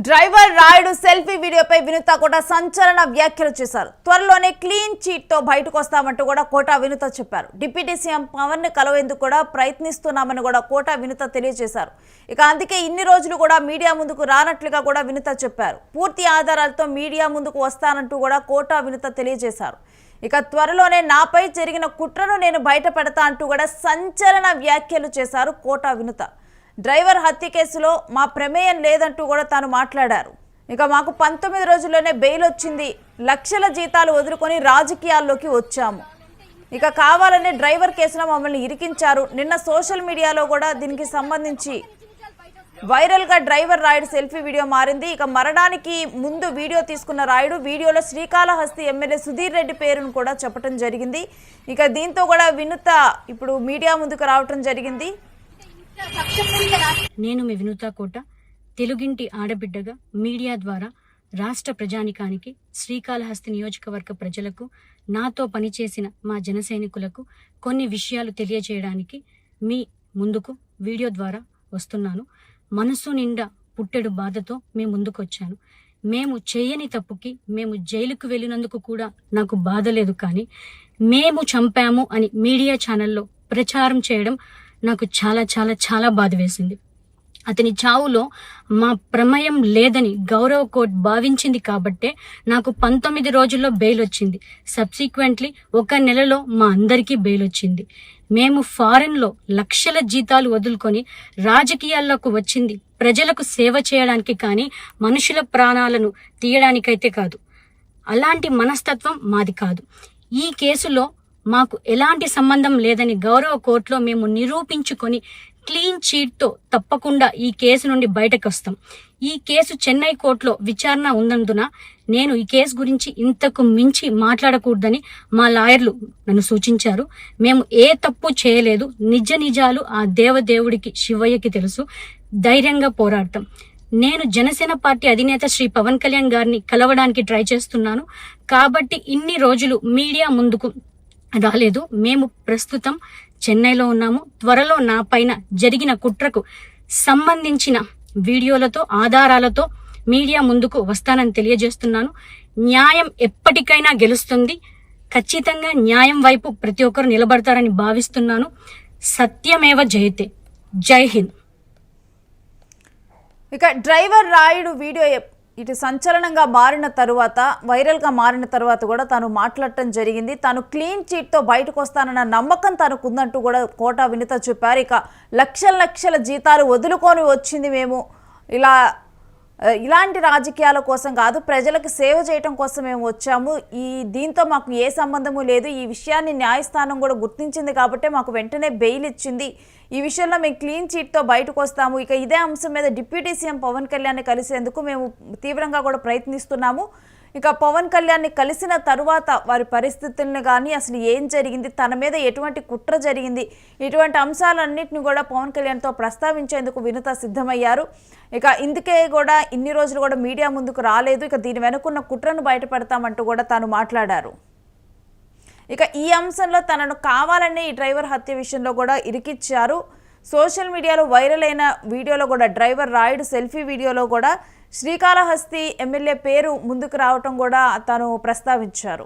Driver Rayudu selfie వీడియోపై వినుత కోట సంచలన వ్యాఖ్యలు చేశారు. త్వరలోనే క్లీన్ చీట్ తో బయటకు వస్తామంటూ కూడా కోట వినుత చెప్పారు. డిప్యూటీ సీఎం పవన్ ని కలవేందుకు కూడా ప్రయత్నిస్తున్నామని కూడా కోట వినుత తెలియజేశారు. ఇక అందుకే ఇన్ని రోజులు కూడా మీడియా ముందుకు రానట్లుగా కూడా వినుత చెప్పారు. పూర్తి ఆధారాలతో మీడియా ముందుకు వస్తానంటూ కూడా కోట వినుత తెలియజేశారు. ఇక త్వరలోనే నాపై జరిగిన కుట్రను నేను బయటపెడతా అంటూ కూడా సంచలన వ్యాఖ్యలు చేశారు కోట వినుత. డ్రైవర్ హత్య కేసులో మా ప్రమేయం లేదంటూ కూడా తాను మాట్లాడారు. ఇక మాకు 19 రోజుల్లోనే బెయిల్ వచ్చింది, లక్షల జీతాలు వదులుకొని రాజకీయాల్లోకి వచ్చాము. ఇక కావాలనే డ్రైవర్ కేసులో మమ్మల్ని ఇరికించారు. నిన్న సోషల్ మీడియాలో కూడా దీనికి సంబంధించి వైరల్గా డ్రైవర్ రాయుడు సెల్ఫీ వీడియో మారింది. ఇక మరణానికి ముందు వీడియో తీసుకున్న రాయుడు వీడియోలో శ్రీకాళహస్తి ఎమ్మెల్యే సుధీర్ రెడ్డి పేరును కూడా చెప్పడం జరిగింది. ఇక దీంతో కూడా వినుత ఇప్పుడు మీడియా ముందుకు రావటం జరిగింది. నేను మీ వినుత కోట, తెలుగింటి ఆడబిడ్డగా మీడియా ద్వారా రాష్ట్ర ప్రజానికానికి, శ్రీకాళహస్తి నియోజకవర్గ ప్రజలకు, నాతో పనిచేసిన మా జన సైనికులకు కొన్ని విషయాలు తెలియజేయడానికి మీ ముందుకు వీడియో ద్వారా వస్తున్నాను. మనసు నిండా పుట్టెడు బాధతో మీ ముందుకు వచ్చాను. మేము చేయని తప్పుకి మేము జైలుకు వెళ్ళినందుకు కూడా నాకు బాధ లేదు, కానీ మేము చంపాము అని మీడియా ఛానల్లో ప్రచారం చేయడం నాకు చాలా చాలా చాలా బాధ వేసింది. అతని చావులో మా ప్రమేయం లేదని గౌరవ కోర్టు భావించింది కాబట్టే నాకు 19 రోజుల్లో బెయిల్ వచ్చింది. సబ్సిక్వెంట్లీ 1 నెలలో మా అందరికీ బెయిల్ వచ్చింది. మేము ఫారెన్లో లక్షల జీతాలు వదులుకొని రాజకీయాల్లోకి వచ్చింది ప్రజలకు సేవ చేయడానికి, కానీ మనుషుల ప్రాణాలను తీయడానికైతే కాదు. అలాంటి మనస్తత్వం మాది కాదు. ఈ కేసులో మాకు ఎలాంటి సంబంధం లేదని గౌరవ కోర్టులో మేము నిరూపించుకొని క్లీన్ చీట్తో తప్పకుండా ఈ కేసు నుండి బయటకు వస్తాం. ఈ కేసు చెన్నై కోర్టులో విచారణ ఉన్నందున నేను ఈ కేసు గురించి ఇంతకు మించి మాట్లాడకూడదని మా లాయర్లు నన్ను సూచించారు. మేము ఏ తప్పు చేయలేదు. నిజ నిజాలు ఆ దేవదేవుడికి, శివయ్యకి తెలుసు. ధైర్యంగా పోరాడతాం. నేను జనసేన పార్టీ అధినేత శ్రీ పవన్ కళ్యాణ్ గారిని కలవడానికి ట్రై చేస్తున్నాను కాబట్టి ఇన్ని రోజులు మీడియా ముందుకు రాలేదు. మేము ప్రస్తుతం చెన్నైలో ఉన్నాము. త్వరలో నా పైన జరిగిన కుట్రకు సంబంధించిన వీడియోలతో, ఆధారాలతో మీడియా ముందుకు వస్తానని తెలియజేస్తున్నాను. న్యాయం ఎప్పటికైనా గెలుస్తుంది. ఖచ్చితంగా న్యాయం వైపు ప్రతి ఒక్కరు నిలబడతారని భావిస్తున్నాను. సత్యమేవ జయతే. జై హింద్. ఇక డ్రైవర్ రాయుడు వీడియో ఇటు సంచలనంగా మారిన తరువాత, వైరల్గా మారిన తర్వాత కూడా తాను మాట్లాడటం జరిగింది. తాను క్లీన్ చీట్తో బయటకు వస్తానన్న నమ్మకం తనకుందంటూ కూడా కోట వినుత చెప్పారు. ఇక లక్షల జీతాలు వదులుకొని వచ్చింది మేము ఇలాంటి రాజకీయాల కోసం కాదు, ప్రజలకు సేవ చేయడం కోసం మేము వచ్చాము. దీంతో మాకు ఏ సంబంధము లేదు. ఈ విషయాన్ని న్యాయస్థానం కూడా గుర్తించింది కాబట్టి మాకు వెంటనే బెయిల్ ఇచ్చింది. ఈ విషయంలో మేము క్లీన్ చీట్తో బయటకు వస్తాము. ఇక ఇదే అంశం మీద డిప్యూటీ సీఎం పవన్ కళ్యాణ్ని కలిసేందుకు మేము తీవ్రంగా కూడా ప్రయత్నిస్తున్నాము. ఇక పవన్ కళ్యాణ్ని కలిసిన తరువాత వారి పరిస్థితులను కానీ, అసలు ఏం జరిగింది, తన మీద ఎటువంటి కుట్ర జరిగింది, ఇటువంటి అంశాలన్నింటినీ కూడా పవన్ కళ్యాణ్తో ప్రస్తావించేందుకు వినుత సిద్ధమయ్యారు. ఇక ఇందుకే కూడా ఇన్ని రోజులు కూడా మీడియా ముందుకు రాలేదు. ఇక దీని వెనుకున్న కుట్రను బయటపెడతామంటూ కూడా తాను మాట్లాడారు. ఇక ఈ అంశంలో తనను కావాలనే ఈ డ్రైవర్ హత్య విషయంలో కూడా ఇరికిచ్చారు. సోషల్ మీడియాలో వైరల్ అయిన వీడియోలో కూడా డ్రైవర్ రాయుడు సెల్ఫీ వీడియోలో కూడా శ్రీకాళహస్తి ఎమ్మెల్యే పేరు ముందుకు రావటం కూడా తాను ప్రస్తావించారు.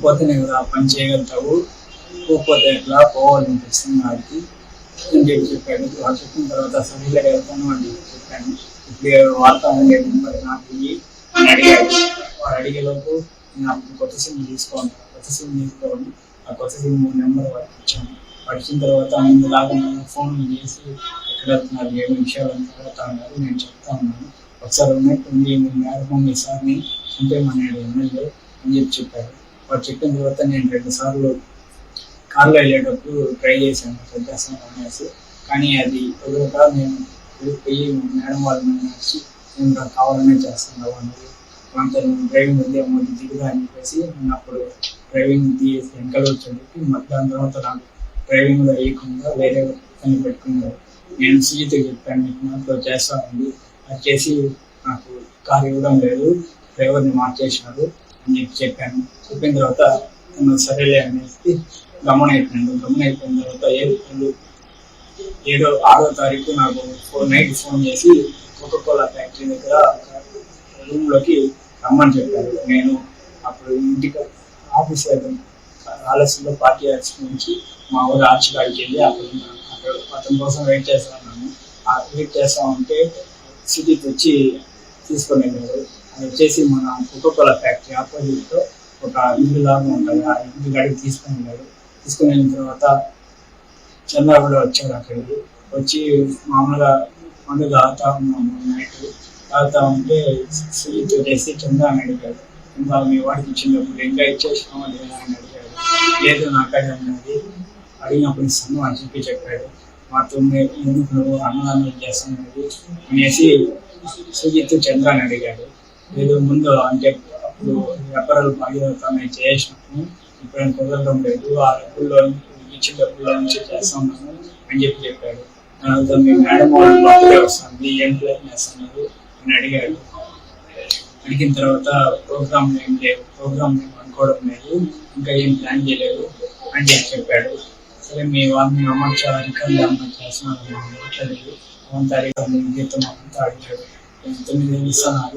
పోతేనే కదా పని చేయగలుగుతావు, పోతే ఎట్లా పోవాలనిపిస్తుంది వాడికి అని చెప్పాడు. వాళ్ళు చెప్పిన తర్వాత సరిగ్గా వెళ్తాను అని చెప్పాను. ఇప్పుడు వాతావరణం లేదు నాకు అని అడిగాడు. వాడు అడిగేలోపు నేను అప్పుడు కొత్త సిమ్ తీసుకోవాలి. ఆ కొత్త సిమ్ నెంబర్ వాడికి ఇచ్చాను. వాడు ఇచ్చిన తర్వాత ముందులాగా ఫోన్ చేసి ఎక్కడ వెళ్తున్నారు, ఏమి విషయాలు తర్వాత అన్నారు. నేను చెప్తా ఉన్నాను. ఒకసారి ఉన్నట్టుంది మీ సార్ని చంపేమన్నాడు ఎమ్మెల్యే అని చెప్పాడు. వాడు చెప్పిన తర్వాత నేను 2 సార్లు కార్లో వెళ్ళేటప్పుడు ట్రై చేశాను చంపేస్తాను అనేసి, కానీ అది కుదరక నేను పోయి మేడం వాళ్ళని నడిచి నేను కావాలనే చేస్తున్నావు అన్నది. కొంత డ్రైవింగ్ ఉంది అమౌంట్ దిగుదా అని చెప్పేసి నేను అప్పుడు డ్రైవింగ్ తీసి వెనకాల చెప్పి దాని తర్వాత నాకు డ్రైవింగ్లో వేయకుండా వేరే పని పెట్టుకున్నారు. నేను సీతో చెప్పాను, మీకు మాతో చేస్తా ఉంది, అది చేసి నాకు కారు ఇవ్వడం లేదు, డ్రైవర్ని మార్చేసినారు అని చెప్పాను. చెప్పిన తర్వాత సరేలే అనేసి గమనైపోయిన తర్వాత ఏప్రిల్ 6వ తారీఖు నాకు నైట్ ఫోన్ చేసి కోకోకోలా ఫ్యాక్టరీ దగ్గర రూమ్లోకి రమ్మని చెప్పారు. నేను అప్పుడు ఇంటికి ఆఫీస్ ఆలస్యంలో పార్టీ ఆఫీస్ నుంచి మా ఊరు ఆర్చికాడికి వెళ్ళి అక్కడ అతని కోసం వెయిట్ చేస్తా ఉన్నాను. వెయిట్ చేస్తా ఉంటే సిటీకి వచ్చి తీసుకొని వెళ్ళారు. అది వచ్చేసి మన కోకోకోలా ఫ్యాక్టరీ ఆపోజిట్లో ఒక ఇల్లు లాగా ఉంటుంది. ఆ ఇల్లు గడికి తీసుకొని వెళ్ళారు. తీసుకొని వెళ్ళిన తర్వాత చందా కూడా వచ్చాడు. అక్కడికి వచ్చి మామూలుగా మందు తాగుతా ఉన్నాము. తాగుతా ఉంటే స్వీట్ చేసి చందా అని అడిగాడు. ఇంకా మీ వాడికి ఇచ్చినప్పుడు ఇంకా ఇచ్చేసినామా లేదా అని అడిగాడు. లేదు నాకడే ఉన్నది, అడిగినప్పుడు ఇస్తాను అని చెప్పాడు. మాతో ఎందుకు నువ్వు అన్నదానం చేస్తున్నది అనేసి సుజిత్ చంద్ర అని అడిగాడు. లేదు ముందు అంటే అప్పుడు వ్యాపారాలు బాగా చేసినప్పుడు ఇప్పుడు కుదరడం లేదు, ఆ డబ్బుల్లో ఇచ్చిన డబ్బుల్లో నుంచి చేస్తున్నాను అని చెప్పాడు. మీ మేడం వాళ్ళు వస్తుంది, ఏం ప్లాన్ చేస్తున్నారు అని అడిగాడు. అడిగిన తర్వాత ప్రోగ్రామ్ ఏం అనుకోవడం లేదు, ఇంకా ఏం ప్లాన్ చేయలేదు అని చెప్పాడు. సరే మీ వాళ్ళని అమర్చాలని చేస్తున్నాను మాట్లాడలేదు. 1 తారీఖు జీతం అంతా అడిగాడు. 9 ఇస్తున్నారు.